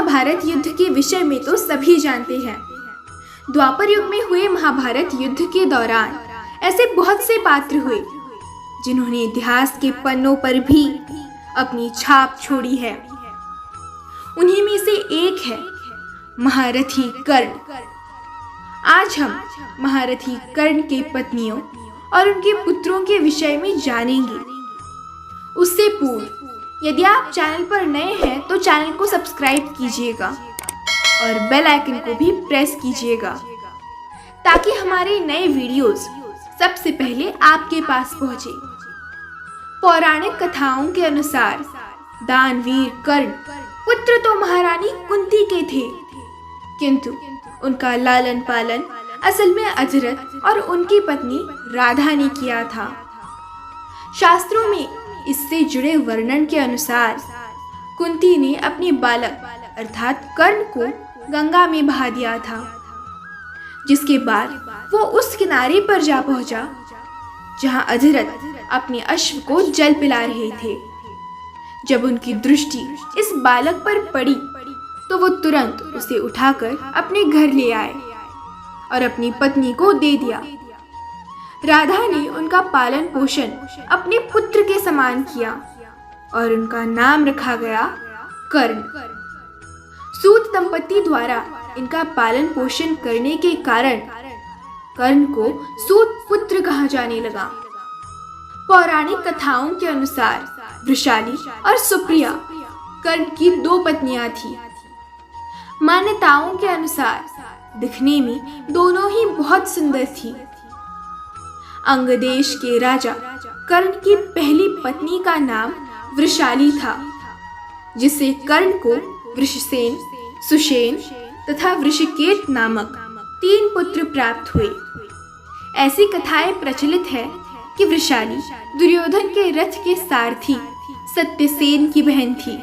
महाभारत युद्ध के विषय में तो सभी जानते हैं। द्वापर युग में हुए महाभारत युद्ध के दौरान ऐसे बहुत से पात्र हुए जिन्होंने इतिहास के पन्नों पर भी अपनी छाप छोड़ी है। उन्हीं में से एक है महारथी कर्ण। आज हम महारथी कर्ण के पत्नियों और उनके पुत्रों के विषय में जानेंगे। उससे पूर्व यदि आप चैनल पर नए हैं तो चैनल को सब्सक्राइब कीजिएगा और बेल आइकन को भी प्रेस कीजिएगा ताकि हमारे नए वीडियोस सबसे पहले आपके पास पहुंचे। पौराणिक कथाओं के अनुसार दानवीर कर्ण पुत्र तो महारानी कुंती के थे, किंतु उनका लालन पालन असल में अजरथ और उनकी पत्नी राधा ने किया था। शास्त्रों में इससे जुड़े वर्णन के अनुसार कुंती ने अपने बालक अर्थात कर्ण को गंगा में बहा दिया था, जिसके बाद वो उस किनारे पर जा पहुंचा जहां अजरथ अपने अश्व को जल पिला रहे थे। जब उनकी दृष्टि इस बालक पर पड़ी तो वो तुरंत उसे उठाकर अपने घर ले आए और अपनी पत्नी को दे दिया। राधा ने उनका पालन पोषण अपने पुत्र के समान किया और उनका नाम रखा गया कर्ण। सूत दंपति द्वारा इनका पालन पोषण करने के कारण कर्ण को सूत पुत्र कहा जाने लगा। पौराणिक कथाओं के अनुसार वृषाली और सुप्रिया कर्ण की दो पत्नियां थीं। मान्यताओं के अनुसार दिखने में दोनों ही बहुत सुंदर थीं। अंग देश के राजा कर्ण की पहली पत्नी का नाम वृषाली था, जिससे कर्ण को वृषसेन, सुषेण तथा वृषकेत नामक 3 पुत्र प्राप्त हुए। ऐसी कथाएं प्रचलित है कि वृषाली दुर्योधन के रथ के सारथी सत्यसेन की बहन थी।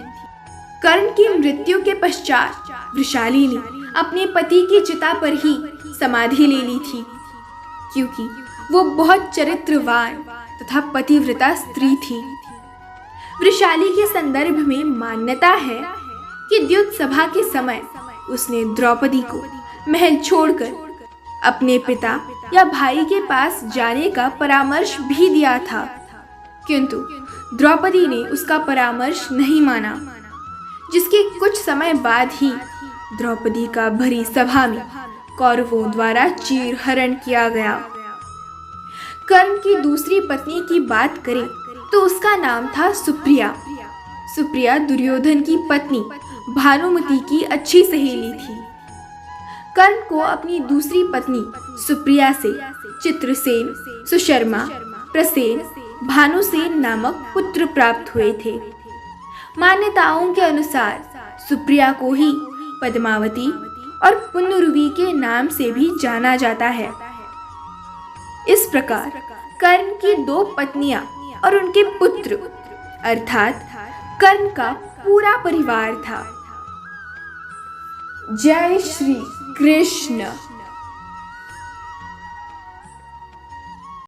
कर्ण की मृत्यु के पश्चात वृषाली ने अपने पति की चिता पर ही समाधि ले ली थी, क्योंकि वो बहुत चरित्रवान तथा पतिव्रता स्त्री थी। वृषाली के संदर्भ में मान्यता है कि द्युत सभा के समय उसने द्रौपदी को महल छोड़कर अपने पिता या भाई के पास जाने का परामर्श भी दिया था, किंतु द्रौपदी ने उसका परामर्श नहीं माना, जिसके कुछ समय बाद ही द्रौपदी का भरी सभा में कौरवों द्वारा चीरहरण किया गया। कर्ण की दूसरी पत्नी की बात करें तो उसका नाम था सुप्रिया। सुप्रिया दुर्योधन की पत्नी भानुमति की अच्छी सहेली थी। कर्ण को अपनी दूसरी पत्नी सुप्रिया से चित्रसेन, सुशर्मा, प्रसेन, भानुसेन नामक पुत्र प्राप्त हुए थे। मान्यताओं के अनुसार सुप्रिया को ही पद्मावती और पुनरुवी के नाम से भी जाना जाता है। इस प्रकार कर्ण की 2 पत्नियां और उनके पुत्र अर्थात कर्ण का पूरा परिवार था। जय श्री कृष्ण।